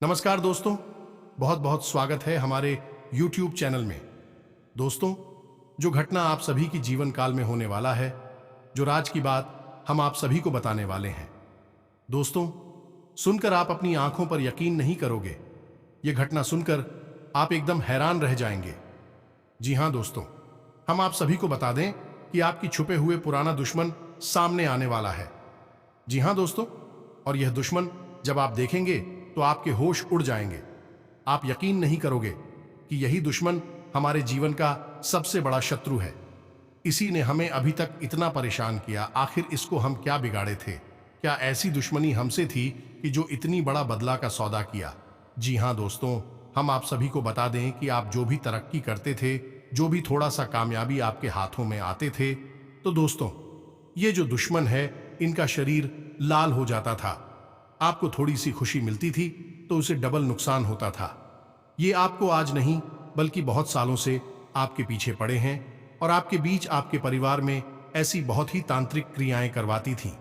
नमस्कार दोस्तों, बहुत बहुत स्वागत है हमारे YouTube चैनल में। दोस्तों, जो घटना आप सभी की जीवन काल में होने वाला है, जो राज की बात हम आप सभी को बताने वाले हैं। दोस्तों, सुनकर आप अपनी आंखों पर यकीन नहीं करोगे। ये घटना सुनकर आप एकदम हैरान रह जाएंगे। जी हां दोस्तों, हम आप सभी को बता दें कि आपकी छुपे हुए पुराना दुश्मन सामने आने वाला है। जी हां दोस्तों, और यह दुश्मन जब आप देखेंगे तो आपके होश उड़ जाएंगे। आप यकीन नहीं करोगे कि यही दुश्मन हमारे जीवन का सबसे बड़ा शत्रु है। इसी ने हमें अभी तक इतना परेशान किया। आखिर इसको हम क्या बिगाड़े थे? क्या ऐसी दुश्मनी हमसे थी कि जो इतनी बड़ा बदला का सौदा किया? जी हां दोस्तों, हम आप सभी को बता दें कि आप जो भी तरक्की करते थे, जो भी थोड़ा सा कामयाबी आपके हाथों में आते थे, तो दोस्तों, ये जो दुश्मन है, इनका शरीर लाल हो जाता था। आपको थोड़ी सी खुशी मिलती थी तो उसे डबल नुकसान होता था। ये आपको आज नहीं बल्कि बहुत सालों से आपके पीछे पड़े हैं और आपके बीच आपके परिवार में ऐसी बहुत ही तांत्रिक क्रियाएं करवाती थी।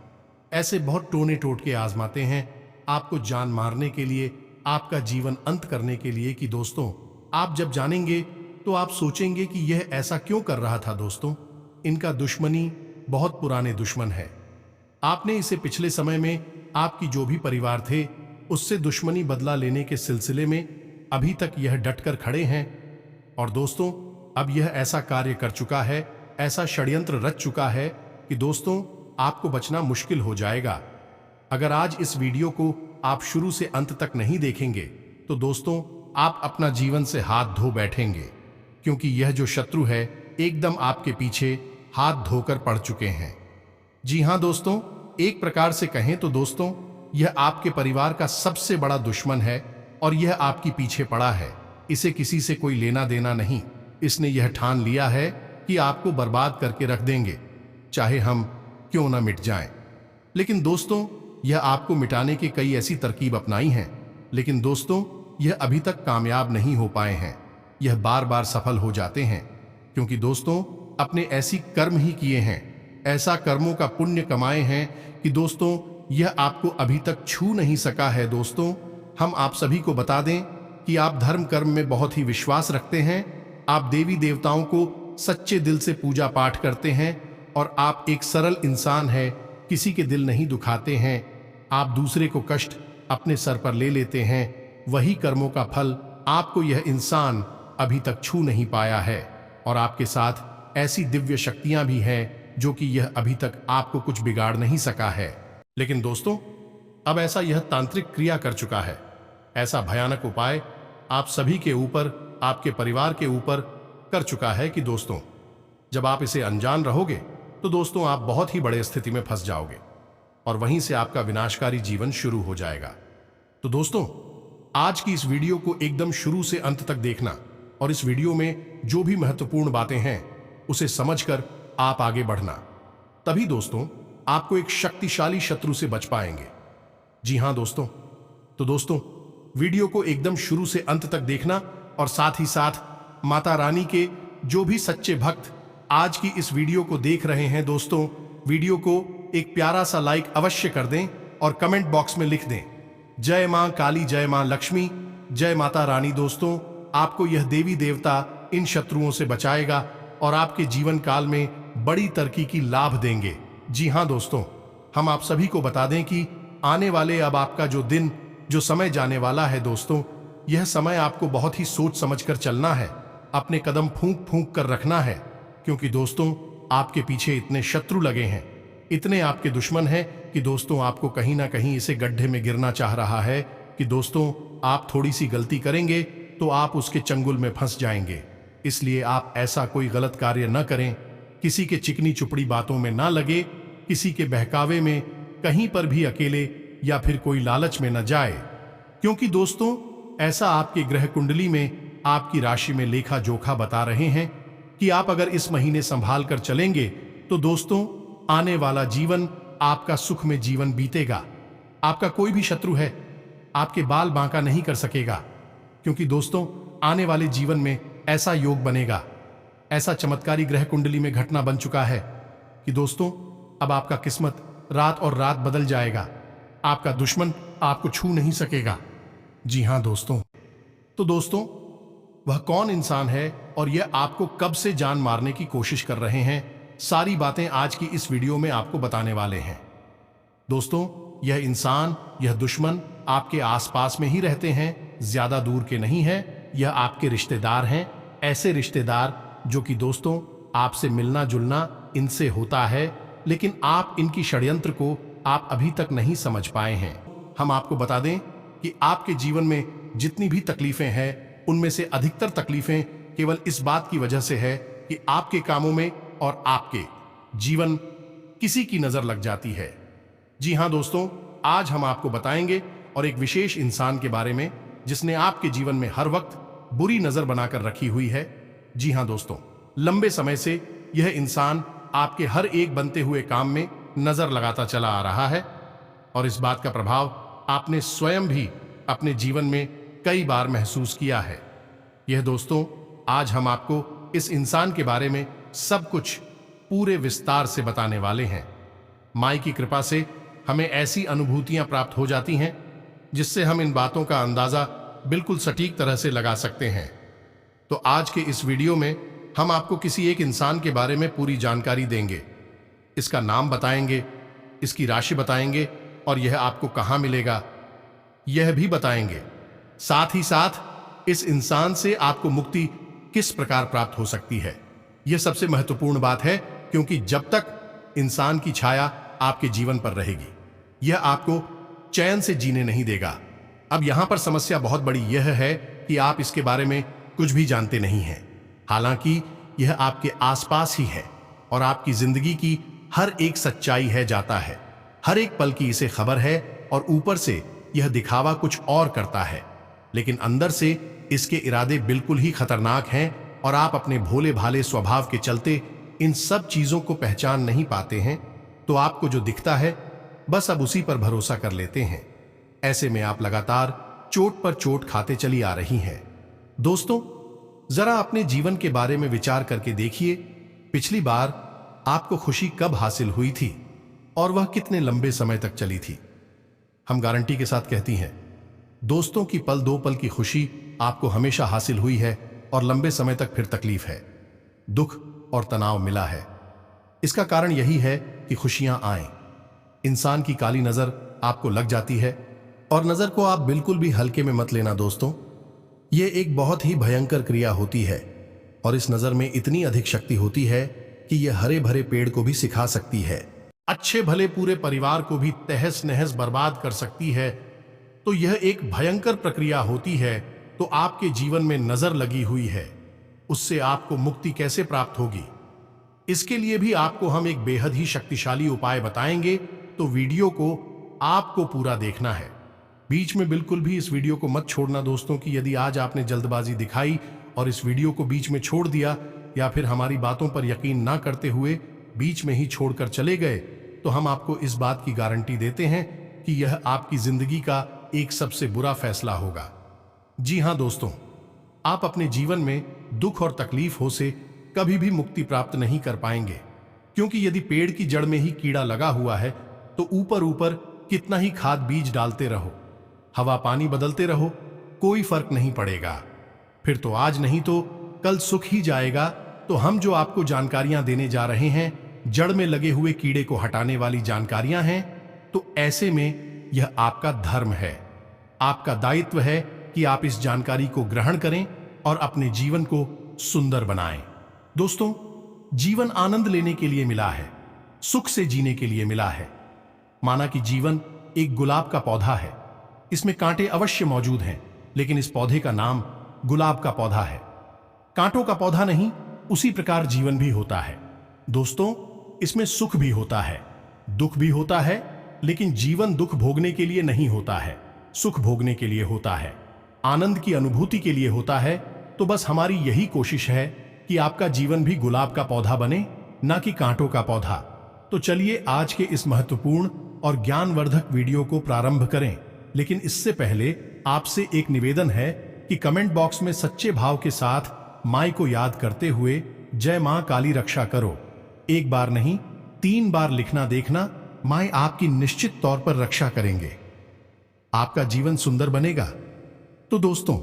ऐसे बहुत टोने टोटके आजमाते हैं आपको जान मारने के लिए, आपका जीवन अंत करने के लिए कि दोस्तों, आप जब जानेंगे तो आप सोचेंगे कि यह ऐसा क्यों कर रहा था। दोस्तों, इनका दुश्मनी बहुत पुराने दुश्मन है। आपने इसे पिछले समय में आपकी जो भी परिवार थे उससे दुश्मनी बदला लेने के सिलसिले में अभी तक यह डटकर खड़े हैं। और दोस्तों, अब यह ऐसा कार्य कर चुका है, ऐसा षड्यंत्र रच चुका है कि दोस्तों, आपको बचना मुश्किल हो जाएगा। अगर आज इस वीडियो को आप शुरू से अंत तक नहीं देखेंगे तो दोस्तों, आप अपना जीवन से हाथ धो बैठेंगे, क्योंकि यह जो शत्रु है एकदम आपके पीछे हाथ धोकर पड़ चुके हैं। जी हां दोस्तों, एक प्रकार से कहें तो दोस्तों, यह आपके परिवार का सबसे बड़ा दुश्मन है और यह आपके पीछे पड़ा है। इसे किसी से कोई लेना देना नहीं। इसने यह ठान लिया है कि आपको बर्बाद करके रख देंगे, चाहे हम क्यों ना मिट जाएं। लेकिन दोस्तों, यह आपको मिटाने की कई ऐसी तरकीब अपनाई हैं, लेकिन दोस्तों, यह अभी तक कामयाब नहीं हो पाए हैं। यह बार बार सफल हो जाते हैं क्योंकि दोस्तों, अपने ऐसी कर्म ही किए हैं, ऐसा कर्मों का पुण्य कमाए हैं कि दोस्तों, यह आपको अभी तक छू नहीं सका है। दोस्तों, हम आप सभी को बता दें कि आप धर्म कर्म में बहुत ही विश्वास रखते हैं। आप देवी देवताओं को सच्चे दिल से पूजा पाठ करते हैं और आप एक सरल इंसान हैं, किसी के दिल नहीं दुखाते हैं। आप दूसरे को कष्ट अपने सर पर ले लेते हैं। वही कर्मों का फल आपको यह इंसान अभी तक छू नहीं पाया है। और आपके साथ ऐसी दिव्य शक्तियां भी हैं जो कि यह अभी तक आपको कुछ बिगाड़ नहीं सका है। लेकिन दोस्तों, अब ऐसा यह तांत्रिक क्रिया कर चुका है, ऐसा भयानक उपाय आप सभी के ऊपर, आपके परिवार के ऊपर कर चुका है कि दोस्तों, जब आप इसे अनजान रहोगे तो दोस्तों, आप बहुत ही बड़े स्थिति में फंस जाओगे और वहीं से आपका विनाशकारी जीवन शुरू हो जाएगा। तो दोस्तों, आज की इस वीडियो को एकदम शुरू से अंत तक देखना और इस वीडियो में जो भी महत्वपूर्ण बातें हैं उसे समझकर आप आगे बढ़ना। तभी दोस्तों, आपको एक शक्तिशाली शत्रु से बच पाएंगे। जी हां दोस्तों, तो दोस्तों, वीडियो को एकदम शुरू से अंत तक देखना और साथ ही साथ माता रानी के जो भी सच्चे भक्त आज की इस वीडियो को देख रहे हैं दोस्तों, वीडियो को एक प्यारा सा लाइक अवश्य कर दें और कमेंट बॉक्स में लिख दें, जय मां काली, जय मां लक्ष्मी, जय माता रानी। दोस्तों, आपको यह देवी देवता इन शत्रुओं से बचाएगा और आपके जीवन काल में बड़ी तरक्की की लाभ देंगे। जी हां दोस्तों, हम आप सभी को बता दें कि आने वाले अब आपका जो दिन, जो समय जाने वाला है दोस्तों, यह समय आपको बहुत ही सोच समझकर चलना है, अपने कदम फूंक फूंक कर रखना है, क्योंकि दोस्तों, आपके पीछे इतने शत्रु लगे हैं, इतने आपके दुश्मन हैं कि दोस्तों, आपको कहीं ना कहीं इसे गड्ढे में गिरना चाह रहा है कि दोस्तों, आप थोड़ी सी गलती करेंगे तो आप उसके चंगुल में फंस जाएंगे। इसलिए आप ऐसा कोई गलत कार्य न करें, किसी के चिकनी चुपड़ी बातों में ना लगे, किसी के बहकावे में कहीं पर भी अकेले या फिर कोई लालच में न जाए, क्योंकि दोस्तों, ऐसा आपके ग्रह कुंडली में आपकी राशि में लेखा जोखा बता रहे हैं कि आप अगर इस महीने संभाल कर चलेंगे तो दोस्तों, आने वाला जीवन आपका सुख में जीवन बीतेगा। आपका कोई भी शत्रु है आपके बाल बांका नहीं कर सकेगा, क्योंकि दोस्तों, आने वाले जीवन में ऐसा योग बनेगा, ऐसा चमत्कारी ग्रह कुंडली में घटना बन चुका है कि दोस्तों, अब आपका किस्मत रात और रात बदल जाएगा। आपका दुश्मन आपको छू नहीं सकेगा। जी हाँ दोस्तों, तो दोस्तों वह कौन इंसान है और यह आपको कब से जान मारने की कोशिश कर रहे हैं, सारी बातें आज की इस वीडियो में आपको बताने वाले हैं। दोस्तों, यह इंसान, यह दुश्मन आपके आसपास में ही रहते हैं, ज्यादा दूर के नहीं है। यह आपके रिश्तेदार हैं, ऐसे रिश्तेदार जो कि दोस्तों आपसे मिलना जुलना इनसे होता है, लेकिन आप इनकी षड्यंत्र को आप अभी तक नहीं समझ पाए हैं। हम आपको बता दें कि आपके जीवन में जितनी भी तकलीफें हैं, उनमें से अधिकतर तकलीफें केवल इस बात की वजह से है कि आपके कामों में और आपके जीवन किसी की नजर लग जाती है। जी हां दोस्तों, आज हम आपको बताएंगे और एक विशेष इंसान के बारे में जिसने आपके जीवन में हर वक्त बुरी नजर बनाकर रखी हुई है। जी हां दोस्तों, लंबे समय से यह इंसान आपके हर एक बनते हुए काम में नजर लगाता चला आ रहा है और इस बात का प्रभाव आपने स्वयं भी अपने जीवन में कई बार महसूस किया है। यह दोस्तों, आज हम आपको इस इंसान के बारे में सब कुछ पूरे विस्तार से बताने वाले हैं। माई की कृपा से हमें ऐसी अनुभूतियां प्राप्त हो जाती हैं जिससे हम इन बातों का अंदाजा बिल्कुल सटीक तरह से लगा सकते हैं। तो आज के इस वीडियो में हम आपको किसी एक इंसान के बारे में पूरी जानकारी देंगे। इसका नाम बताएंगे, इसकी राशि बताएंगे और यह आपको कहां मिलेगा यह भी बताएंगे। साथ ही साथ इस इंसान से आपको मुक्ति किस प्रकार प्राप्त हो सकती है, यह सबसे महत्वपूर्ण बात है, क्योंकि जब तक इंसान की छाया आपके जीवन पर रहेगी, यह आपको चैन से जीने नहीं देगा। अब यहां पर समस्या बहुत बड़ी यह है कि आप इसके बारे में कुछ भी जानते नहीं हैं, हालांकि यह आपके आसपास ही है और आपकी जिंदगी की हर एक सच्चाई है जाता है, हर एक पल की इसे खबर है और ऊपर से यह दिखावा कुछ और करता है, लेकिन अंदर से इसके इरादे बिल्कुल ही खतरनाक हैं और आप अपने भोले भाले स्वभाव के चलते इन सब चीजों को पहचान नहीं पाते हैं। तो आपको जो दिखता है बस अब उसी पर भरोसा कर लेते हैं। ऐसे में आप लगातार चोट पर चोट खाते चली आ रही हैं। दोस्तों, जरा अपने जीवन के बारे में विचार करके देखिए, पिछली बार आपको खुशी कब हासिल हुई थी और वह कितने लंबे समय तक चली थी। हम गारंटी के साथ कहती हैं दोस्तों की पल दो पल की खुशी आपको हमेशा हासिल हुई है और लंबे समय तक फिर तकलीफ है, दुख और तनाव मिला है। इसका कारण यही है कि खुशियां आए, इंसान की काली नजर आपको लग जाती है और नजर को आप बिल्कुल भी हल्के में मत लेना दोस्तों। यह एक बहुत ही भयंकर क्रिया होती है और इस नजर में इतनी अधिक शक्ति होती है कि यह हरे भरे पेड़ को भी सिखा सकती है, अच्छे भले पूरे परिवार को भी तहस नहस बर्बाद कर सकती है। तो यह एक भयंकर प्रक्रिया होती है। तो आपके जीवन में नजर लगी हुई है, उससे आपको मुक्ति कैसे प्राप्त होगी, इसके लिए भी आपको हम एक बेहद ही शक्तिशाली उपाय बताएंगे। तो वीडियो को आपको पूरा देखना है, बीच में बिल्कुल भी इस वीडियो को मत छोड़ना दोस्तों। कि यदि आज आपने जल्दबाजी दिखाई और इस वीडियो को बीच में छोड़ दिया या फिर हमारी बातों पर यकीन ना करते हुए बीच में ही छोड़कर चले गए, तो हम आपको इस बात की गारंटी देते हैं कि यह आपकी जिंदगी का एक सबसे बुरा फैसला होगा। जी हां दोस्तों, आप अपने जीवन में दुख और तकलीफ हो से कभी भी मुक्ति प्राप्त नहीं कर पाएंगे, क्योंकि यदि पेड़ की जड़ में ही कीड़ा लगा हुआ है तो ऊपर ऊपर कितना ही खाद बीज डालते रहो, हवा पानी बदलते रहो, कोई फर्क नहीं पड़ेगा। फिर तो आज नहीं तो कल सुख ही जाएगा। तो हम जो आपको जानकारियां देने जा रहे हैं, जड़ में लगे हुए कीड़े को हटाने वाली जानकारियां हैं। तो ऐसे में यह आपका धर्म है, आपका दायित्व है कि आप इस जानकारी को ग्रहण करें और अपने जीवन को सुंदर बनाएं। दोस्तों, जीवन आनंद लेने के लिए मिला है, सुख से जीने के लिए मिला है। माना कि जीवन एक गुलाब का पौधा है, इसमें कांटे अवश्य मौजूद हैं, लेकिन इस पौधे का नाम गुलाब का पौधा है, कांटों का पौधा नहीं। उसी प्रकार जीवन भी होता है दोस्तों, इसमें सुख भी होता है, दुख भी होता है, लेकिन जीवन दुख भोगने के लिए नहीं होता है, सुख भोगने के लिए होता है, आनंद की अनुभूति के लिए होता है। तो बस हमारी यही कोशिश है कि आपका जीवन भी गुलाब का पौधा बने, ना कि कांटों का पौधा। तो चलिए आज के इस महत्वपूर्ण और ज्ञानवर्धक वीडियो को प्रारंभ करें। लेकिन इससे पहले आपसे एक निवेदन है कि कमेंट बॉक्स में सच्चे भाव के साथ माई को याद करते हुए जय मां काली रक्षा करो, एक बार नहीं 3 बार लिखना देखना, माई आपकी निश्चित तौर पर रक्षा करेंगे। आपका जीवन सुंदर बनेगा, तो दोस्तों,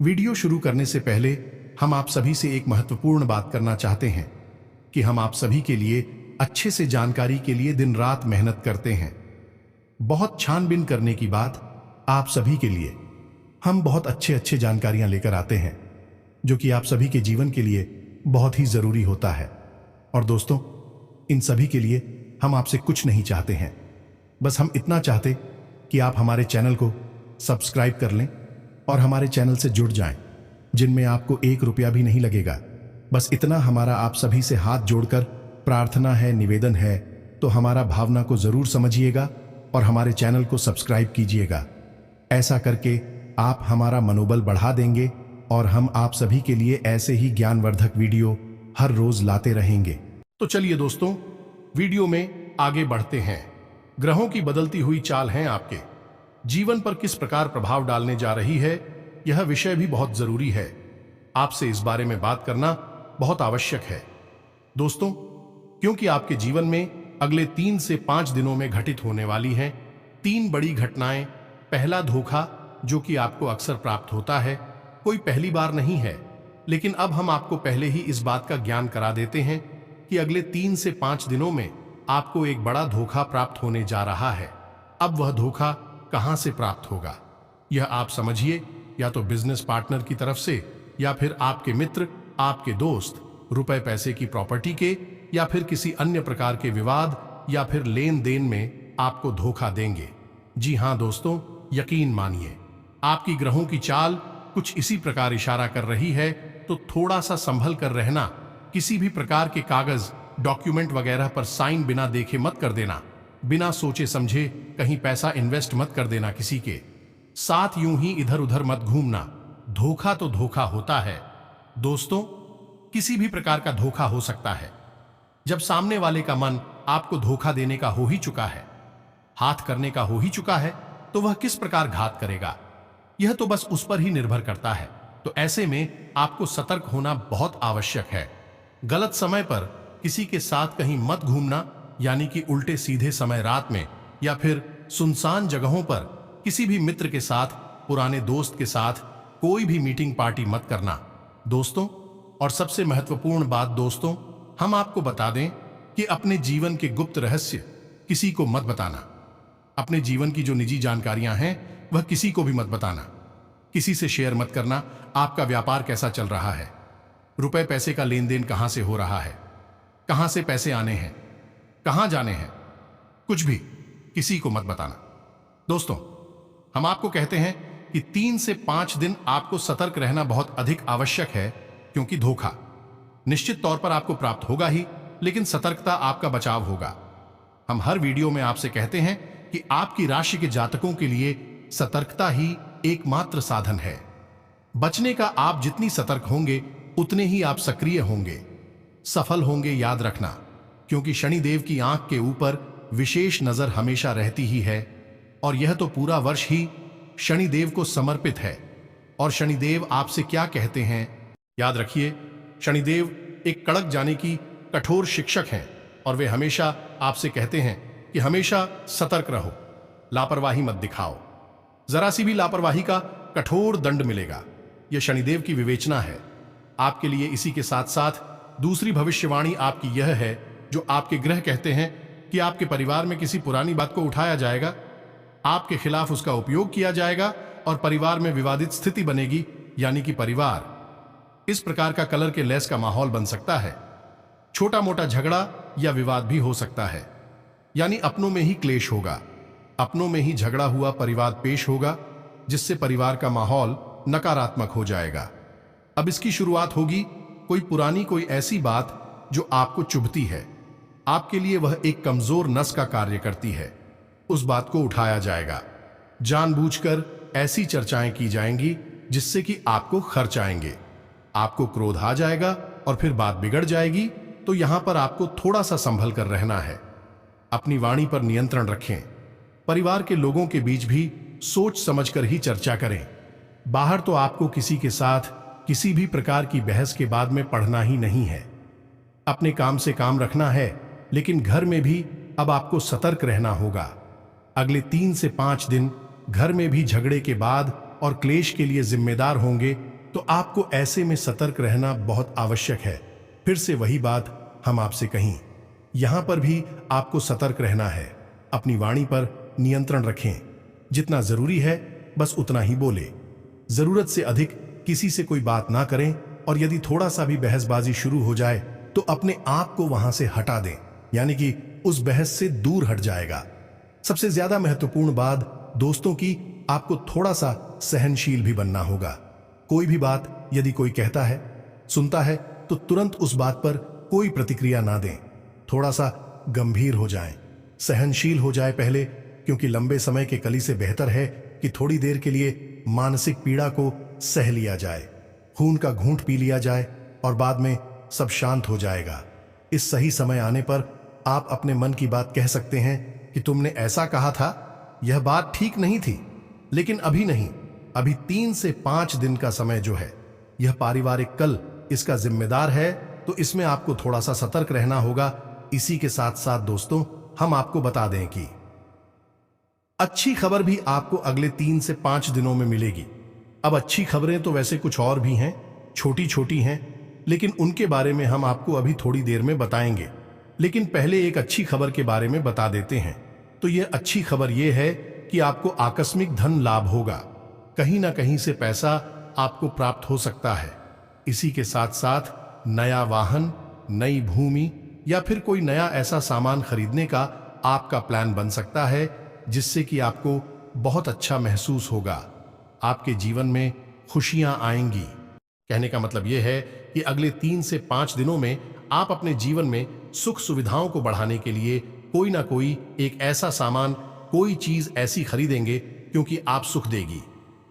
वीडियो शुरू करने से पहले हम आप सभी से एक महत्वपूर्ण बात करना चाहते हैं कि हम आप सभी के लिए अच्छे से जानकारी के लिए दिन रात मेहनत करते हैं। बहुत छानबीन करने की बात आप सभी के लिए हम बहुत अच्छे जानकारियां लेकर आते हैं, जो कि आप सभी के जीवन के लिए बहुत ही जरूरी होता है। और दोस्तों, इन सभी के लिए हम आपसे कुछ नहीं चाहते हैं, बस हम इतना चाहते कि आप हमारे चैनल को सब्सक्राइब कर लें और हमारे चैनल से जुड़ जाएं, जिनमें आपको 1 रुपया भी नहीं लगेगा। बस इतना हमारा आप सभी से हाथ जोड़कर प्रार्थना है, निवेदन है। तो हमारा भावना को जरूर समझिएगा और हमारे चैनल को सब्सक्राइब कीजिएगा। ऐसा करके आप हमारा मनोबल बढ़ा देंगे और हम आप सभी के लिए ऐसे ही ज्ञानवर्धक वीडियो हर रोज लाते रहेंगे। तो चलिए दोस्तों, वीडियो में आगे बढ़ते हैं। ग्रहों की बदलती हुई चाल है आपके जीवन पर किस प्रकार प्रभाव डालने जा रही है, यह विषय भी बहुत जरूरी है। आपसे इस बारे में बात करना बहुत आवश्यक है दोस्तों, क्योंकि आपके जीवन में अगले 3 से 5 दिनों में घटित होने वाली हैं 3 बड़ी घटनाएं। पहला धोखा, जो कि आपको अक्सर प्राप्त होता है, कोई पहली बार नहीं है, लेकिन अब हम आपको पहले ही इस बात का ज्ञान करा देते हैं कि अगले 3 से 5 दिनों में आपको एक बड़ा धोखा प्राप्त होने जा रहा है। अब वह धोखा कहां से प्राप्त होगा, यह आप समझिए। या तो बिजनेस पार्टनर की तरफ से, या फिर आपके मित्र, आपके दोस्त, रुपए पैसे की प्रॉपर्टी के, या फिर किसी अन्य प्रकार के विवाद या फिर लेन देन में आपको धोखा देंगे। जी हां दोस्तों, यकीन मानिए, आपकी ग्रहों की चाल कुछ इसी प्रकार इशारा कर रही है। तो थोड़ा सा संभल कर रहना। किसी भी प्रकार के कागज, डॉक्यूमेंट वगैरह पर साइन बिना देखे मत कर देना। बिना सोचे समझे कहीं पैसा इन्वेस्ट मत कर देना किसी के साथ। यूं ही इधर उधर मत घूमना। धोखा तो धोखा होता है दोस्तों, किसी भी प्रकार का धोखा हो सकता है। जब सामने वाले का मन आपको धोखा देने का हो ही चुका है, हाथ करने का हो ही चुका है, तो वह किस प्रकार घात करेगा, यह तो बस उस पर ही निर्भर करता है। तो ऐसे में आपको सतर्क होना बहुत आवश्यक है। गलत समय पर किसी के साथ कहीं मत घूमना, यानी कि उल्टे सीधे समय रात में, या फिर सुनसान जगहों पर किसी भी मित्र के साथ, पुराने दोस्त के साथ कोई भी मीटिंग पार्टी मत करना दोस्तों। और सबसे महत्वपूर्ण बात दोस्तों, हम आपको बता दें कि अपने जीवन के गुप्त रहस्य किसी को मत बताना। अपने जीवन की जो निजी जानकारियां हैं वह किसी को भी मत बताना। किसी से शेयर मत करना। आपका व्यापार कैसा चल रहा है, रुपए पैसे का लेन देन कहां से हो रहा है, कहां से पैसे आने हैं, कहां जाने हैं, कुछ भी किसी को मत बताना दोस्तों। हम आपको कहते हैं कि 3 से 5 दिन आपको सतर्क रहना बहुत अधिक आवश्यक है, क्योंकि धोखा निश्चित तौर पर आपको प्राप्त होगा ही, लेकिन सतर्कता आपका बचाव होगा। हम हर वीडियो में आपसे कहते हैं कि आपकी राशि के जातकों के लिए सतर्कता ही एकमात्र साधन है। बचने का आप जितनी सतर्क होंगे उतने ही आप सक्रिय होंगे, सफल होंगे, याद रखना। क्योंकि शनिदेव की आंख के ऊपर विशेष नजर हमेशा रहती ही है, और यह तो पूरा वर्ष ही शनिदेव को समर्पित है। और शनिदेव आपसे क्या कहते हैं, याद रखिए, शनिदेव एक कड़क जाने की कठोर शिक्षक हैं, और वे हमेशा आपसे कहते हैं कि हमेशा सतर्क रहो, लापरवाही मत दिखाओ। जरा सी भी लापरवाही का कठोर दंड मिलेगा। यह शनिदेव की विवेचना है आपके लिए। इसी के साथ साथ दूसरी भविष्यवाणी आपकी यह है, जो आपके ग्रह कहते हैं कि आपके परिवार में किसी पुरानी बात को उठाया जाएगा, आपके खिलाफ उसका उपयोग किया जाएगा, और परिवार में विवादित स्थिति बनेगी, यानी कि परिवार इस प्रकार का कलर के लेस का माहौल बन सकता है। छोटा मोटा झगड़ा या विवाद भी हो सकता है, यानी अपनों में ही क्लेश होगा, अपनों में ही झगड़ा हुआ परिवार पेश होगा, जिससे परिवार का माहौल नकारात्मक हो जाएगा। अब इसकी शुरुआत होगी कोई पुरानी, कोई ऐसी बात जो आपको चुभती है, आपके लिए वह एक कमजोर नस का कार्य करती है। उस बात को उठाया जाएगा, जानबूझकर ऐसी चर्चाएं की जाएंगी जिससे कि आपको खर्च आएंगे, आपको क्रोध आ जाएगा और फिर बात बिगड़ जाएगी। तो यहां पर आपको थोड़ा सा संभल कर रहना है। अपनी वाणी पर नियंत्रण रखें। परिवार के लोगों के बीच भी सोच समझकर ही चर्चा करें। बाहर तो आपको किसी के साथ किसी भी प्रकार की बहस के बाद में पढ़ना ही नहीं है। अपने काम से काम रखना है, लेकिन घर में भी अब आपको सतर्क रहना होगा। अगले 3 से 5 दिन घर में भी झगड़े के बाद और क्लेश के लिए जिम्मेदार होंगे, तो आपको ऐसे में सतर्क रहना बहुत आवश्यक है। फिर से वही बात हम आपसे कहीं, यहां पर भी आपको सतर्क रहना है। अपनी वाणी पर नियंत्रण रखें। जितना जरूरी है बस उतना ही बोले। जरूरत से अधिक किसी से कोई बात ना करें, और यदि थोड़ा सा भी बहसबाजी शुरू हो जाए तो अपने आप को वहां से हटा दें, यानी कि उस बहस से दूर हट जाएगा। सबसे ज्यादा महत्वपूर्ण बात दोस्तों की, आपको थोड़ा सा सहनशील भी बनना होगा। कोई भी बात यदि कोई कहता है, सुनता है, तो तुरंत उस बात पर कोई प्रतिक्रिया ना दें। थोड़ा सा गंभीर हो जाएं, सहनशील हो जाए पहले, क्योंकि लंबे समय के कली से बेहतर है कि थोड़ी देर के लिए मानसिक पीड़ा को सह लिया जाए, खून का घूंट पी लिया जाए और बाद में सब शांत हो जाएगा। इस सही समय आने पर आप अपने मन की बात कह सकते हैं कि तुमने ऐसा कहा था, यह बात ठीक नहीं थी, लेकिन अभी नहीं, अभी 3 से 5 दिन का समय जो है, यह पारिवारिक कल इसका जिम्मेदार है, तो इसमें आपको थोड़ा सा सतर्क रहना होगा। इसी के साथ साथ दोस्तों, हम आपको बता दें कि अच्छी खबर भी आपको अगले 3 से 5 दिनों में मिलेगी। अब अच्छी खबरें तो वैसे कुछ और भी हैं, छोटी छोटी हैं, लेकिन उनके बारे में हम आपको अभी थोड़ी देर में बताएंगे। लेकिन पहले एक अच्छी खबर के बारे में बता देते हैं। तो यह अच्छी खबर यह है कि आपको आकस्मिक धन लाभ होगा। कहीं ना कहीं से पैसा आपको प्राप्त हो सकता है। इसी के साथ साथ नया वाहन, नई भूमि या फिर कोई नया ऐसा सामान खरीदने का आपका प्लान बन सकता है, जिससे कि आपको बहुत अच्छा महसूस होगा। आपके जीवन में खुशियां आएंगी। कहने का मतलब यह है कि अगले 3 से 5 दिनों में आप अपने जीवन में सुख सुविधाओं को बढ़ाने के लिए कोई ना कोई एक ऐसा सामान, कोई चीज ऐसी खरीदेंगे, क्योंकि आप सुख देगी,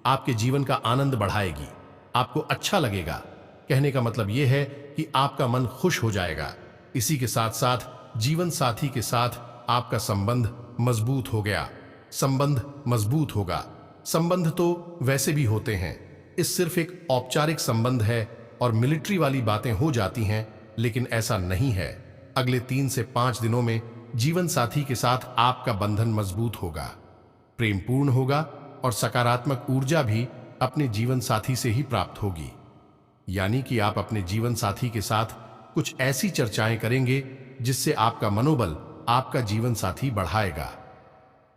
आपके जीवन का आनंद बढ़ाएगी, आपको अच्छा लगेगा। कहने का मतलब यह है कि आपका मन खुश हो जाएगा। इसी के साथ साथ जीवन साथी के साथ आपका संबंध मजबूत हो गया। संबंध मजबूत होगा। संबंध तो वैसे भी होते हैं, इस सिर्फ एक औपचारिक संबंध है और मिलिट्री वाली बातें हो जाती हैं, लेकिन ऐसा नहीं है। अगले 3 से 5 दिनों में जीवन साथी के साथ आपका बंधन मजबूत होगा, प्रेमपूर्ण होगा और सकारात्मक ऊर्जा भी अपने जीवन साथी से ही प्राप्त होगी। यानी कि आप अपने जीवन साथी के साथ कुछ ऐसी चर्चाएं करेंगे जिससे आपका मनोबल आपका जीवन साथी बढ़ाएगा।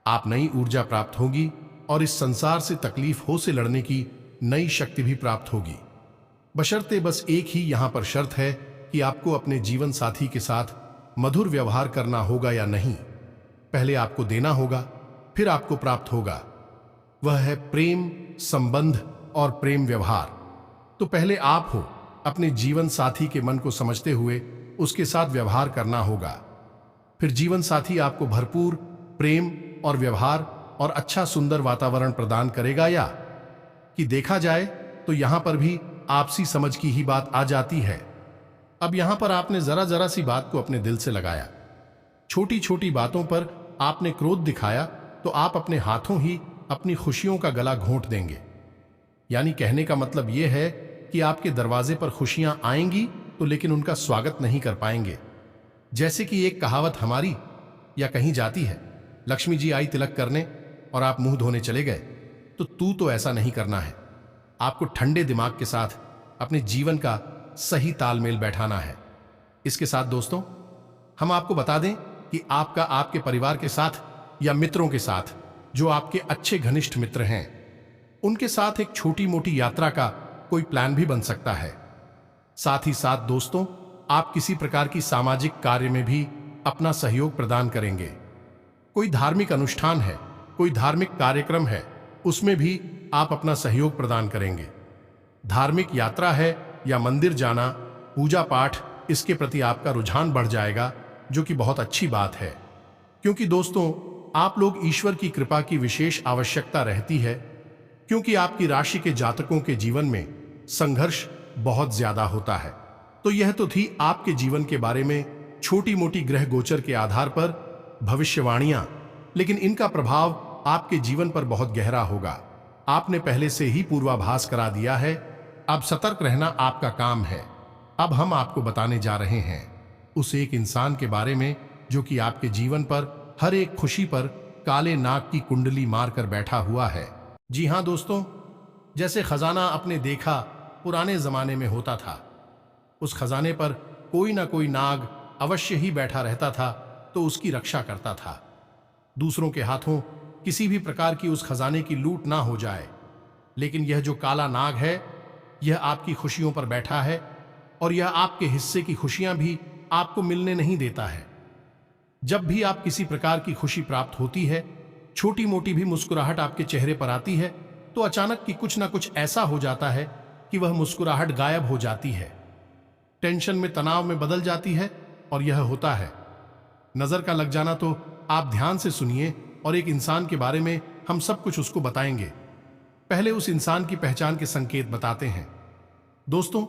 आप नई ऊर्जा प्राप्त होगी और इस संसार से तकलीफों से लड़ने की नई शक्ति भी प्राप्त होगी। बशर्ते बस एक ही यहां पर शर्त है कि आपको अपने जीवन साथी के साथ मधुर व्यवहार करना होगा या नहीं। पहले आपको देना होगा, फिर आपको प्राप्त होगा। वह है प्रेम, संबंध और प्रेम व्यवहार। तो पहले आप हो, अपने जीवन साथी के मन को समझते हुए उसके साथ व्यवहार करना होगा। फिर जीवन साथी आपको भरपूर प्रेम और व्यवहार और अच्छा सुंदर वातावरण प्रदान करेगा, या कि देखा जाए तो यहां पर भी आपसी समझ की ही बात आ जाती है। अब यहां पर आपने जरा जरा सी बात को अपने दिल से लगाया, छोटी छोटी बातों पर आपने क्रोध दिखाया, तो आप अपने हाथों ही अपनी खुशियों का गला घोंट देंगे। यानी कहने का मतलब यह है कि आपके दरवाजे पर खुशियां आएंगी तो लेकिन उनका स्वागत नहीं कर पाएंगे। जैसे कि एक कहावत हमारी या कहीं जाती है, लक्ष्मी जी आई तिलक करने और आप मुंह धोने चले गए, तो तू तो ऐसा नहीं करना है। आपको ठंडे दिमाग के साथ अपने जीवन का सही तालमेल बैठाना है। इसके साथ दोस्तों, हम आपको बता दें कि आपका आपके परिवार के साथ या मित्रों के साथ, जो आपके अच्छे घनिष्ठ मित्र हैं, उनके साथ एक छोटी मोटी यात्रा का कोई प्लान भी बन सकता है। साथ ही साथ दोस्तों, आप किसी प्रकार की सामाजिक कार्य में भी अपना सहयोग प्रदान करेंगे। कोई धार्मिक अनुष्ठान है, कोई धार्मिक कार्यक्रम है, उसमें भी आप अपना सहयोग प्रदान करेंगे। धार्मिक यात्रा है या मंदिर जाना, पूजा पाठ, इसके प्रति आपका रुझान बढ़ जाएगा, जो कि बहुत अच्छी बात है। क्योंकि दोस्तों, आप लोग ईश्वर की कृपा की विशेष आवश्यकता रहती है, क्योंकि आपकी राशि के जातकों के जीवन में संघर्ष बहुत ज्यादा होता है। तो यह तो थी आपके जीवन के बारे में छोटी मोटी ग्रह गोचर के आधार पर भविष्यवाणियां, लेकिन इनका प्रभाव आपके जीवन पर बहुत गहरा होगा। आपने पहले से ही पूर्वाभास करा दिया है। अब सतर्क रहना आपका काम है। अब हम आपको बताने जा रहे हैं उस एक इंसान के बारे में जो कि आपके जीवन पर हर एक खुशी पर काले नाग की कुंडली मारकर बैठा हुआ है। जी हां दोस्तों, जैसे खजाना अपने देखा पुराने जमाने में होता था। उस खजाने पर कोई ना कोई नाग अवश्य ही बैठा रहता था, तो उसकी रक्षा करता था। दूसरों के हाथों किसी भी प्रकार की उस खजाने की लूट ना हो जाए। लेकिन यह जो काला नाग है, यह आपकी खुशियों पर बैठा है और यह आपके हिस्से की खुशियां भी आपको मिलने नहीं देता है। जब भी आप किसी प्रकार की खुशी प्राप्त होती है, छोटी मोटी भी मुस्कुराहट आपके चेहरे पर आती है, तो अचानक कि कुछ ना कुछ ऐसा हो जाता है कि वह मुस्कुराहट गायब हो जाती है, टेंशन में, तनाव में बदल जाती है। और यह होता है नजर का लग जाना। तो आप ध्यान से सुनिए और एक इंसान के बारे में हम सब कुछ उसको बताएंगे। पहले उस इंसान की पहचान के संकेत बताते हैं। दोस्तों,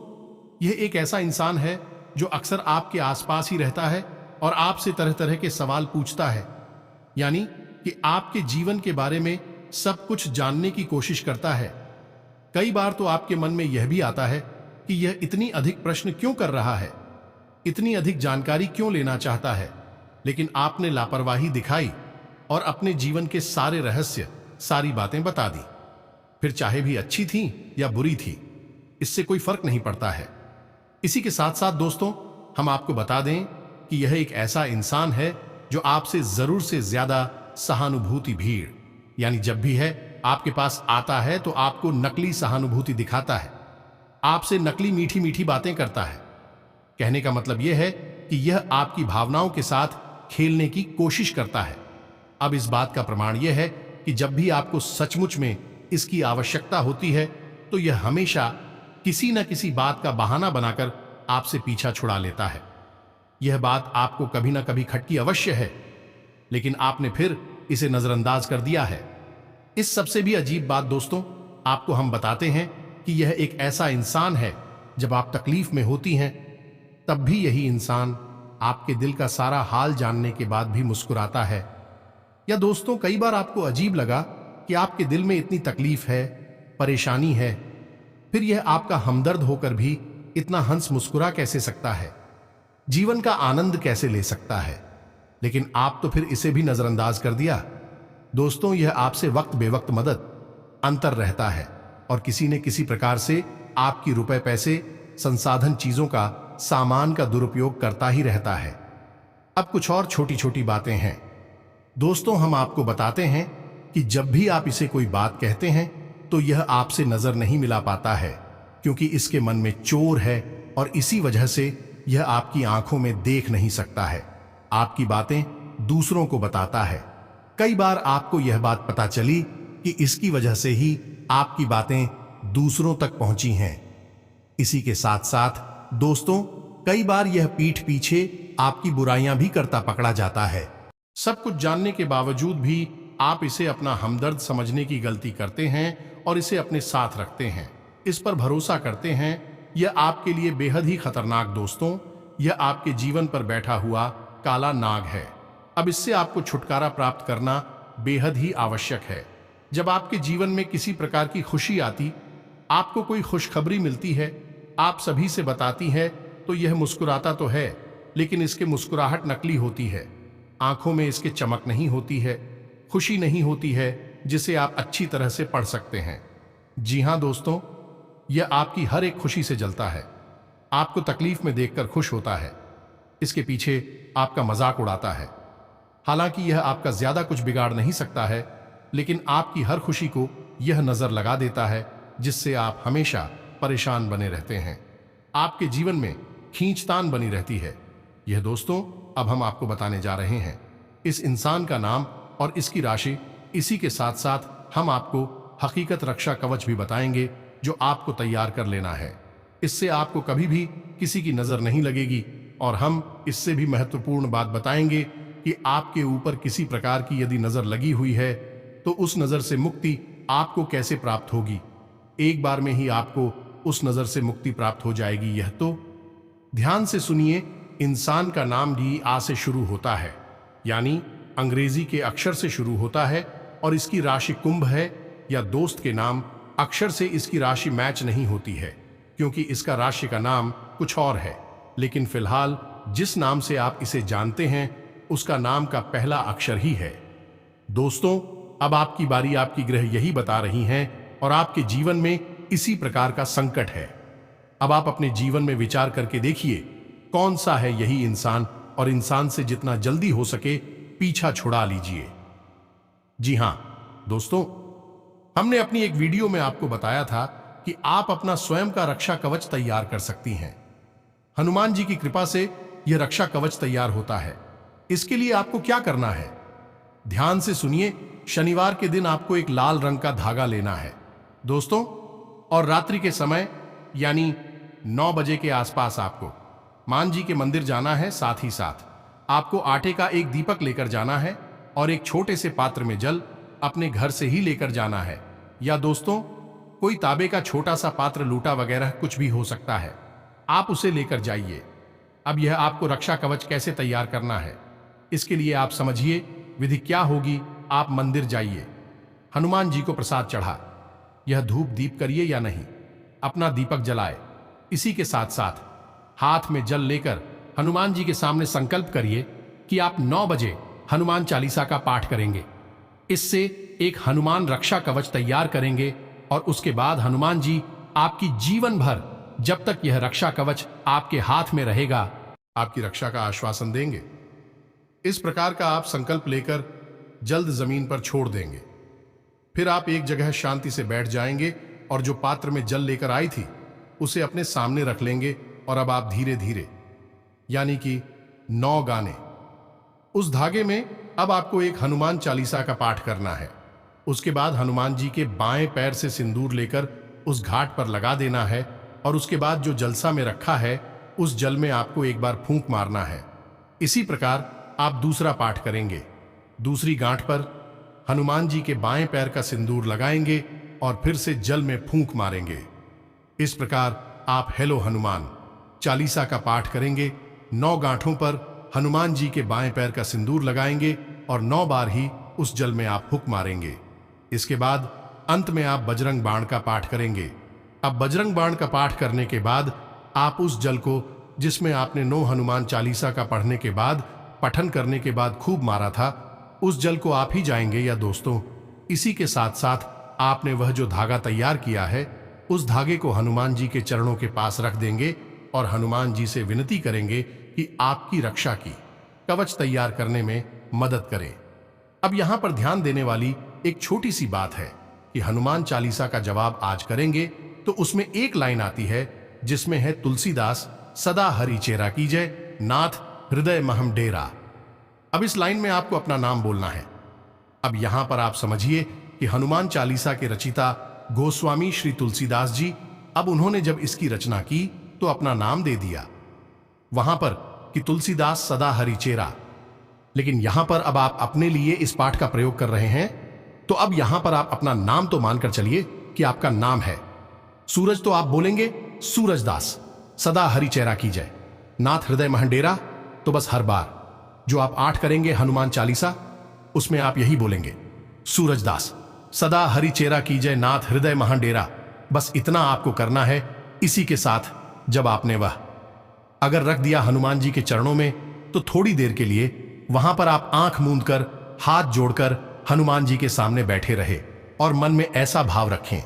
यह एक ऐसा इंसान है जो अक्सर आपके आसपास ही रहता है और आपसे तरह तरह के सवाल पूछता है, यानी कि आपके जीवन के बारे में सब कुछ जानने की कोशिश करता है। कई बार तो आपके मन में यह भी आता है कि यह इतनी अधिक प्रश्न क्यों कर रहा है, इतनी अधिक जानकारी क्यों लेना चाहता है। लेकिन आपने लापरवाही दिखाई और अपने जीवन के सारे रहस्य, सारी बातें बता दी। फिर चाहे भी अच्छी थी या बुरी थी, इससे कोई फर्क नहीं पड़ता है। इसी के साथ साथ दोस्तों, हम आपको बता दें कि यह एक ऐसा इंसान है जो आपसे जरूर से ज्यादा सहानुभूति भीड़, यानी जब भी है आपके पास आता है तो आपको नकली सहानुभूति दिखाता है, आपसे नकली मीठी मीठी बातें करता है। कहने का मतलब यह है कि यह आपकी भावनाओं के साथ खेलने की कोशिश करता है। अब इस बात का प्रमाण यह है कि जब भी आपको सचमुच में इसकी आवश्यकता होती है, तो यह हमेशा किसी न किसी बात का बहाना बनाकर आपसे पीछा छुड़ा लेता है। यह बात आपको कभी ना कभी खटकी अवश्य है, लेकिन आपने फिर इसे नजरअंदाज कर दिया है। इस सबसे भी अजीब बात दोस्तों, आपको हम बताते हैं कि यह एक ऐसा इंसान है, जब आप तकलीफ में होती हैं तब भी यही इंसान आपके दिल का सारा हाल जानने के बाद भी मुस्कुराता है। या दोस्तों, कई बार आपको अजीब लगा कि आपके दिल में इतनी तकलीफ है, परेशानी है, फिर यह आपका हमदर्द होकर भी इतना हंस मुस्कुरा कैसे सकता है, जीवन का आनंद कैसे ले सकता है। लेकिन आप तो फिर इसे भी नजरअंदाज कर दिया। दोस्तों, यह आपसे वक्त बेवक्त मदद, अंतर रहता है और किसी न किसी प्रकार से आपकी रुपए, पैसे, संसाधन, चीजों का, सामान का दुरुपयोग करता ही रहता है। अब कुछ और छोटी छोटी बातें हैं दोस्तों, हम आपको बताते हैं कि जब भी आप इसे कोई बात कहते हैं तो यह आपसे नजर नहीं मिला पाता है, क्योंकि इसके मन में चोर है और इसी वजह से यह आपकी आंखों में देख नहीं सकता है। आपकी बातें दूसरों को बताता है। कई बार आपको यह बात पता चली कि इसकी वजह से ही आपकी बातें दूसरों तक पहुंची हैं। इसी के साथ साथ दोस्तों, कई बार यह पीठ पीछे आपकी बुराइयां भी करता पकड़ा जाता है। सब कुछ जानने के बावजूद भी आप इसे अपना हमदर्द समझने की गलती करते हैं और इसे अपने साथ रखते हैं, इस पर भरोसा करते हैं। यह आपके लिए बेहद ही खतरनाक दोस्तों, यह आपके जीवन पर बैठा हुआ काला नाग है। अब इससे आपको छुटकारा प्राप्त करना बेहद ही आवश्यक है। जब आपके जीवन में किसी प्रकार की खुशी आती, आपको कोई खुशखबरी मिलती है, आप सभी से बताती है, तो यह मुस्कुराता तो है, लेकिन इसके मुस्कुराहट नकली होती है। आंखों में इसके चमक नहीं होती है, खुशी नहीं होती है जिसे आप अच्छी तरह से पढ़ सकते हैं। जी हां दोस्तों, यह आपकी हर एक खुशी से जलता है, आपको तकलीफ में देखकर खुश होता है, इसके पीछे आपका मजाक उड़ाता है। हालांकि यह आपका ज्यादा कुछ बिगाड़ नहीं सकता है, लेकिन आपकी हर खुशी को यह नजर लगा देता है, जिससे आप हमेशा परेशान बने रहते हैं। आपके जीवन में खींचतान बनी रहती है। यह दोस्तों, अब हम आपको बताने जा रहे हैं इस इंसान का नाम और इसकी राशि। इसी के साथ साथ हम आपको हकीकत रक्षा कवच भी बताएंगे, जो आपको तैयार कर लेना है। इससे आपको कभी भी किसी की नजर नहीं लगेगी। और हम इससे भी महत्वपूर्ण बात बताएंगे कि आपके ऊपर किसी प्रकार की यदि नजर लगी हुई है, तो उस नजर से मुक्ति आपको कैसे प्राप्त होगी। एक बार में ही आपको उस नजर से मुक्ति प्राप्त हो जाएगी। यह तो ध्यान से सुनिए। इंसान का नाम भी आ से शुरू होता है, यानी अंग्रेजी के अक्षर से शुरू होता है, और इसकी राशि कुंभ है। या दोस्त के नाम अक्षर से इसकी राशि मैच नहीं होती है, क्योंकि इसका राशि का नाम कुछ और है। लेकिन फिलहाल जिस नाम से आप इसे जानते हैं, उसका नाम का पहला अक्षर ही है। दोस्तों, अब आपकी बारी। आपकी ग्रह यही बता रही हैं और आपके जीवन में इसी प्रकार का संकट है। अब आप अपने जीवन में विचार करके देखिए, कौन सा है यही इंसान, और इंसान से जितना जल्दी हो सके पीछा छुड़ा लीजिए। जी हां दोस्तों, हमने अपनी एक वीडियो में आपको बताया था कि आप अपना स्वयं का रक्षा कवच तैयार कर सकती हैं। हनुमान जी की कृपा से यह रक्षा कवच तैयार होता है। इसके लिए आपको क्या करना है, ध्यान से सुनिए। शनिवार के दिन आपको एक लाल रंग का धागा लेना है दोस्तों, और रात्रि के समय यानी 9 बजे के आसपास आपको हनुमान जी के मंदिर जाना है। साथ ही साथ आपको आटे का एक दीपक लेकर जाना है और एक छोटे से पात्र में जल अपने घर से ही लेकर जाना है, या दोस्तों कोई तांबे का छोटा सा पात्र, लूटा वगैरह कुछ भी हो सकता है, आप उसे लेकर जाइए। अब यह आपको रक्षा कवच कैसे तैयार करना है, इसके लिए आप समझिए विधि क्या होगी। आप मंदिर जाइए, हनुमान जी को प्रसाद चढ़ा, यह धूप दीप करिए या नहीं, अपना दीपक जलाए। इसी के साथ साथ हाथ में जल लेकर हनुमान जी के सामने संकल्प करिए कि आप 9 बजे हनुमान चालीसा का पाठ करेंगे। इससे एक हनुमान रक्षा कवच तैयार करेंगे और उसके बाद हनुमान जी आपकी जीवन भर, जब तक यह रक्षा कवच आपके हाथ में रहेगा, आपकी रक्षा का आश्वासन देंगे। इस प्रकार का आप संकल्प लेकर जल्द जमीन पर छोड़ देंगे। फिर आप एक जगह शांति से बैठ जाएंगे और जो पात्र में जल लेकर आई थी उसे अपने सामने रख लेंगे। और अब आप धीरे धीरे, यानी कि 9 गाने, उस धागे में अब आपको एक हनुमान चालीसा का पाठ करना है। उसके बाद हनुमान जी के बाएं पैर से सिंदूर लेकर उस घाट पर लगा देना है और उसके बाद जो जलसा में रखा है उस जल में आपको एक बार फूंक मारना है। इसी प्रकार आप दूसरा पाठ करेंगे। दूसरी गांठ पर हनुमान जी के बाएं पैर का सिंदूर लगाएंगे और फिर से जल में फूंक मारेंगे। इस प्रकार आप हेलो हनुमान चालीसा का पाठ करेंगे। 9 गांठों पर हनुमान जी के बाएं पैर का सिंदूर लगाएंगे और 9 बार ही उस जल में आप फूंक मारेंगे। इसके बाद अंत में आप बजरंग बाण का पाठ करेंगे। अब बजरंग बाण का पाठ करने के बाद आप उस जल को, जिसमें आपने 9 हनुमान चालीसा का पढ़ने के बाद, पठन करने के बाद खूब मारा था, उस जल को आप ही जाएंगे। या दोस्तों, इसी के साथ साथ आपने वह जो धागा तैयार किया है उस धागे को हनुमान जी के चरणों के पास रख देंगे और हनुमान जी से विनती करेंगे कि आपकी रक्षा की कवच तैयार करने में मदद करें। अब यहां पर ध्यान देने वाली एक छोटी सी बात है कि हनुमान चालीसा का जवाब आज करेंगे तो उसमें एक लाइन आती है जिसमें है, तुलसीदास सदा हरि चेरा कीजय, नाथ हृदय महम डेरा। अब इस लाइन में आपको अपना नाम बोलना है। अब यहां पर आप समझिए कि हनुमान चालीसा के रचिता गोस्वामी श्री तुलसीदास जी, अब उन्होंने जब इसकी रचना की तो अपना नाम दे दिया वहां पर कि तुलसीदास सदा हरि चेरा। लेकिन यहां पर अब आप अपने लिए इस पाठ का प्रयोग कर रहे हैं, तो अब यहां पर आप अपना नाम तो मानकर चलिए कि आपका नाम है सूरज, तो आप बोलेंगे सूरजदास सदा हरि चेरा कीजय, नाथ हृदय महंडेरा। तो बस हर बार जो आप 8 करेंगे हनुमान चालीसा, उसमें आप यही बोलेंगे, सूरजदास सदा हरि चेरा कीजय, नाथ हृदय महंडेरा। बस इतना आपको करना है। इसी के साथ जब आपने वह अगर रख दिया हनुमान जी के चरणों में, तो थोड़ी देर के लिए वहां पर आप आंख मूंद कर, हाथ जोड़कर हनुमान जी के सामने बैठे रहे और मन में ऐसा भाव रखें,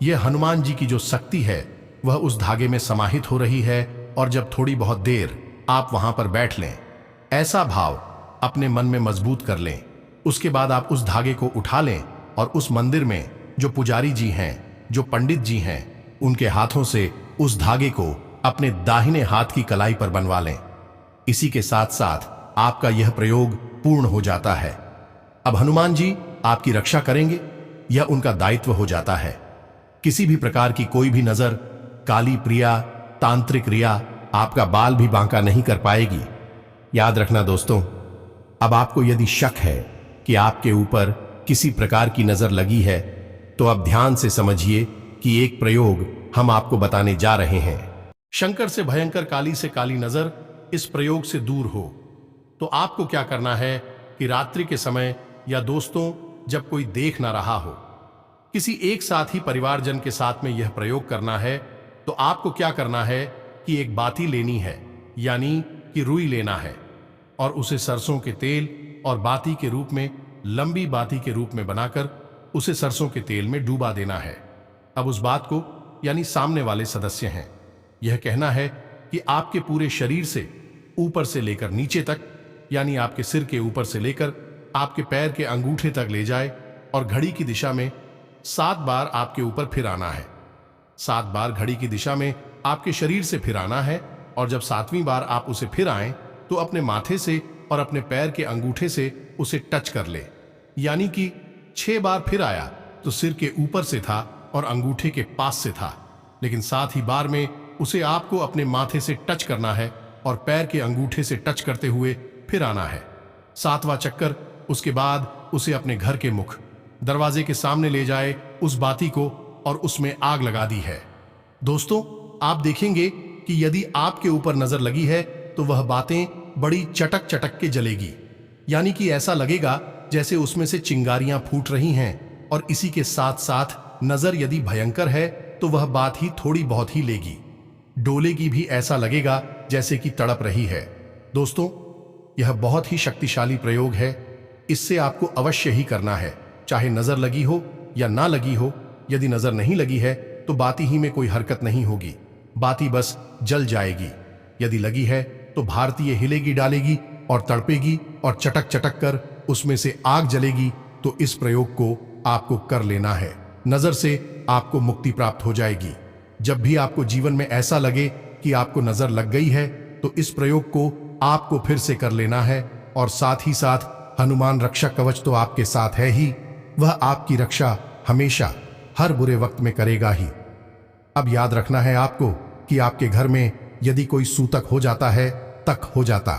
यह हनुमान जी की जो शक्ति है वह उस धागे में समाहित हो रही है। और जब थोड़ी बहुत देर आप वहां पर बैठ लें, ऐसा भाव अपने मन में मजबूत कर लें। उसके बाद आप उस धागे को उठा लें और उस मंदिर में जो पुजारी जी हैं, जो पंडित जी हैं, उनके हाथों से उस धागे को अपने दाहिने हाथ की कलाई पर बनवा लें। इसी के साथ साथ आपका यह प्रयोग पूर्ण हो जाता है। अब हनुमान जी आपकी रक्षा करेंगे, यह उनका दायित्व हो जाता है। किसी भी प्रकार की कोई भी नजर, काली प्रिया, तांत्रिक रिया आपका बाल भी बांका नहीं कर पाएगी। याद रखना दोस्तों, अब आपको यदि शक है कि आपके ऊपर किसी प्रकार की नजर लगी है, तो अब ध्यान से समझिए कि एक प्रयोग हम आपको बताने जा रहे हैं। शंकर से भयंकर काली से काली नजर इस प्रयोग से दूर हो तो आपको क्या करना है कि रात्रि के समय या दोस्तों जब कोई देख ना रहा हो, किसी एक साथ ही परिवारजन के साथ में यह प्रयोग करना है। तो आपको क्या करना है कि एक बाती लेनी है, यानी कि रुई लेना है, और उसे सरसों के तेल और बाती के रूप में, लंबी बाती के रूप में बनाकर उसे सरसों के तेल में डूबा देना है। अब उस बात को यानी सामने वाले सदस्य हैं यह कहना है कि आपके पूरे शरीर से ऊपर से लेकर नीचे तक यानी आपके सिर के ऊपर से लेकर आपके पैर के अंगूठे तक ले जाए और घड़ी की दिशा में 7 बार आपके ऊपर फिर आना है। 7 बार घड़ी की दिशा में आपके शरीर से फिर आना है और जब 7वीं बार आप उसे फिर आएं तो अपने माथे से और अपने पैर के अंगूठे से उसे टच कर ले। यानी कि 6 बार फिर आया तो सिर के ऊपर से था और अंगूठे के पास से था, लेकिन 7 ही बार में उसे आपको अपने माथे से टच करना है और पैर के अंगूठे से टच करते हुए फिर आना है। 7वां चक्कर उसके बाद उसे अपने घर के मुख दरवाजे के सामने ले जाए उस बाती को और उसमें आग लगा दी है। दोस्तों, आप देखेंगे कि यदि आपके ऊपर नजर लगी है तो वह बातें बड़ी चटक चटक के जलेगी, यानी कि ऐसा लगेगा जैसे उसमें से चिंगारियां फूट रही हैं। और इसी के साथ साथ नजर यदि भयंकर है तो वह बात ही थोड़ी बहुत ही लेगी, डोलेगी भी, ऐसा लगेगा जैसे कि तड़प रही है। दोस्तों, यह बहुत ही शक्तिशाली प्रयोग है। इससे आपको अवश्य ही करना है, चाहे नजर लगी हो या ना लगी हो। यदि नजर नहीं लगी है तो बाती ही में कोई हरकत नहीं होगी, बाती बस जल जाएगी। यदि लगी है तो भारतीय हिलेगी डालेगी और तड़पेगी और चटक चटक कर उसमें से आग जलेगी। तो इस प्रयोग को आपको कर लेना है, नजर से आपको मुक्ति प्राप्त हो जाएगी। जब भी आपको जीवन में ऐसा लगे कि आपको नजर लग गई है तो इस प्रयोग को आपको फिर से कर लेना है। और साथ ही साथ हनुमान रक्षा कवच तो आपके साथ है ही, वह आपकी रक्षा हमेशा हर बुरे वक्त में करेगा ही। अब याद रखना है आपको कि आपके घर में यदि कोई सूतक हो जाता है, तक हो जाता,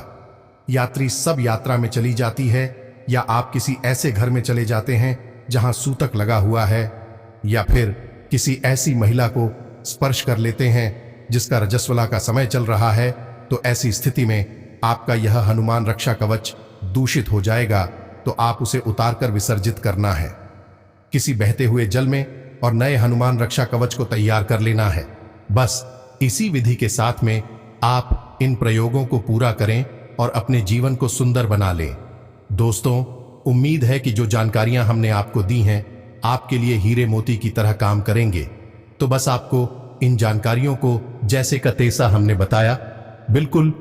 यात्री सब यात्रा में चली जाती है, या आप किसी ऐसे घर में चले जाते हैं जहां सूतक लगा हुआ है, या फिर किसी ऐसी महिला को स्पर्श कर लेते हैं जिसका रजस्वला का समय चल रहा है, तो ऐसी स्थिति में आपका यह हनुमान रक्षा कवच दूषित हो जाएगा। तो आप उसे उतारकर विसर्जित करना है किसी बहते हुए जल में और नए हनुमान रक्षा कवच को तैयार कर लेना है। बस इसी विधि के साथ में आप इन प्रयोगों को पूरा करें और अपने जीवन को सुंदर बना लें। दोस्तों, उम्मीद है कि जो जानकारियां हमने आपको दी हैं आपके लिए हीरे मोती की तरह काम करेंगे। तो बस आपको इन जानकारियों को जैसे का तैसा हमने बताया बिल्कुल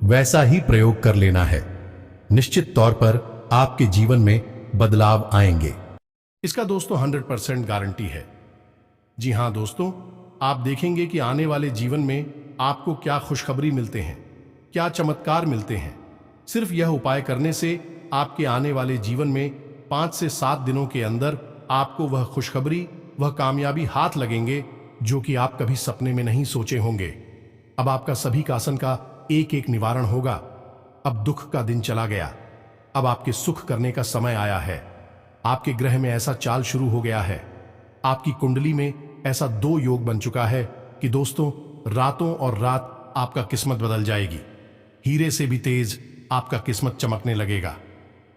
वैसा ही प्रयोग कर लेना है। निश्चित तौर पर आपके जीवन में बदलाव आएंगे, इसका दोस्तों 100% गारंटी है। जी हां दोस्तों, आप देखेंगे कि आने वाले जीवन में आपको क्या खुशखबरी मिलते हैं, क्या चमत्कार मिलते हैं। सिर्फ यह उपाय करने से आपके आने वाले जीवन में 5 से 7 दिनों के अंदर आपको वह खुशखबरी, वह कामयाबी हाथ लगेंगे जो कि आप कभी सपने में नहीं सोचे होंगे। अब आपका सभी कासन का एक एक निवारण होगा। अब दुख का दिन चला गया, अब आपके सुख करने का समय आया है। आपके ग्रह में ऐसा चाल शुरू हो गया है, आपकी कुंडली में ऐसा 2 योग बन चुका है कि दोस्तों रातों और रात आपका किस्मत बदल जाएगी। हीरे से भी तेज आपका किस्मत चमकने लगेगा।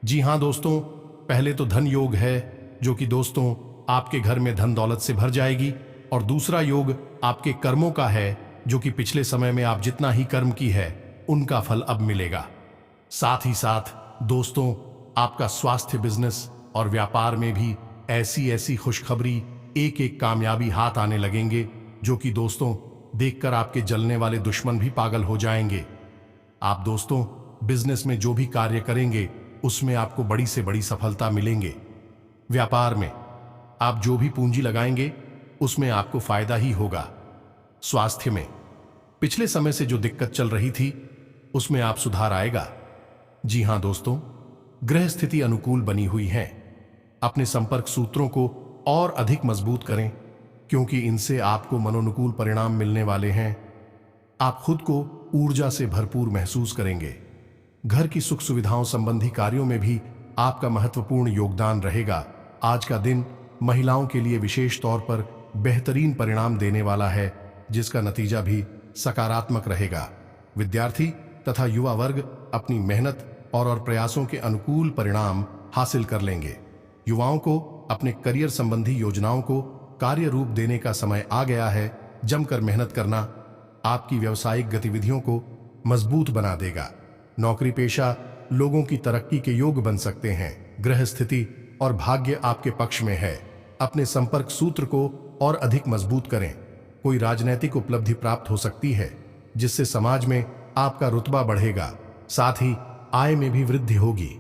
जी हां दोस्तों, पहले तो धन योग है जो कि दोस्तों आपके घर में धन दौलत से भर जाएगी, और दूसरा योग आपके कर्मों का है जो कि पिछले समय में आप जितना ही कर्म की है उनका फल अब मिलेगा। साथ ही साथ दोस्तों आपका स्वास्थ्य, बिजनेस और व्यापार में भी ऐसी ऐसी खुशखबरी, एक एक कामयाबी हाथ आने लगेंगे जो कि दोस्तों देखकर आपके जलने वाले दुश्मन भी पागल हो जाएंगे। आप दोस्तों बिजनेस में जो भी कार्य करेंगे उसमें आपको बड़ी से बड़ी सफलता मिलेंगे। व्यापार में आप जो भी पूंजी लगाएंगे उसमें आपको फायदा ही होगा। स्वास्थ्य में पिछले समय से जो दिक्कत चल रही थी उसमें आप सुधार आएगा। जी हां दोस्तों, ग्रह स्थिति अनुकूल बनी हुई है। अपने संपर्क सूत्रों को और अधिक मजबूत करें क्योंकि इनसे आपको मनोनुकूल परिणाम मिलने वाले हैं। आप खुद को ऊर्जा से भरपूर महसूस करेंगे। घर की सुख सुविधाओं संबंधी कार्यों में भी आपका महत्वपूर्ण योगदान रहेगा। आज का दिन महिलाओं के लिए विशेष तौर पर बेहतरीन परिणाम देने वाला है, जिसका नतीजा भी सकारात्मक रहेगा। विद्यार्थी तथा युवा वर्ग अपनी मेहनत और प्रयासों के अनुकूल परिणाम हासिल कर लेंगे। युवाओं को अपने करियर संबंधी योजनाओं को कार्य रूप देने का समय आ गया है। जमकर मेहनत करना आपकी व्यावसायिक गतिविधियों को मजबूत बना देगा। नौकरी पेशा लोगों की तरक्की के योग बन सकते हैं। ग्रह स्थिति और भाग्य आपके पक्ष में है। अपने संपर्क सूत्र को और अधिक मजबूत करें। कोई राजनैतिक उपलब्धि प्राप्त हो सकती है जिससे समाज में आपका रुतबा बढ़ेगा, साथ ही आय में भी वृद्धि होगी।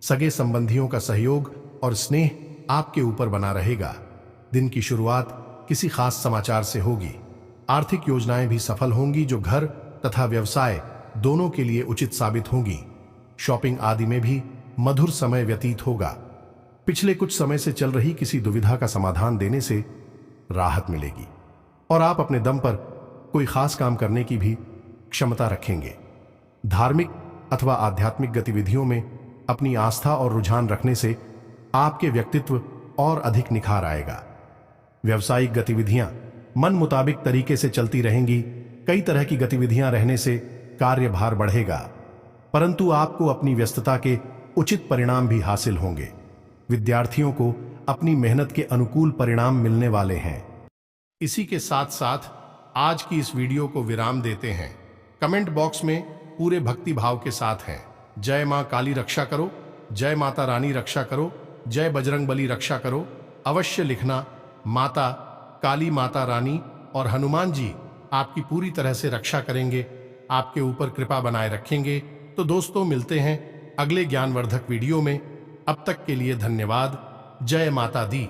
सगे संबंधियों का सहयोग और स्नेह आपके ऊपर बना रहेगा। दिन की शुरुआत किसी खास समाचार से होगी। आर्थिक योजनाएं भी सफल होंगी जो घर तथा व्यवसाय दोनों के लिए उचित साबित होंगी। शॉपिंग आदि में भी मधुर समय व्यतीत होगा। पिछले कुछ समय से चल रही किसी दुविधा का समाधान देने से राहत मिलेगी और आप अपने दम पर कोई खास काम करने की भी क्षमता रखेंगे। धार्मिक अथवा आध्यात्मिक गतिविधियों में अपनी आस्था और रुझान रखने से आपके व्यक्तित्व और अधिक निखार आएगा। व्यावसायिक गतिविधियां मन मुताबिक तरीके से चलती रहेंगी। कई तरह की गतिविधियां रहने से कार्यभार बढ़ेगा, परंतु आपको अपनी व्यस्तता के उचित परिणाम भी हासिल होंगे। विद्यार्थियों को अपनी मेहनत के अनुकूल परिणाम मिलने वाले हैं। इसी के साथ साथ आज की इस वीडियो को विराम देते हैं। कमेंट बॉक्स में पूरे भक्ति भाव के साथ हैं, जय मां काली रक्षा करो, जय माता रानी रक्षा करो, जय बजरंगबली रक्षा करो, अवश्य लिखना। माता काली, माता रानी और हनुमान जी आपकी पूरी तरह से रक्षा करेंगे, आपके ऊपर कृपा बनाए रखेंगे। तो दोस्तों, मिलते हैं अगले ज्ञानवर्धक वीडियो में। अब तक के लिए धन्यवाद। जय माता दी।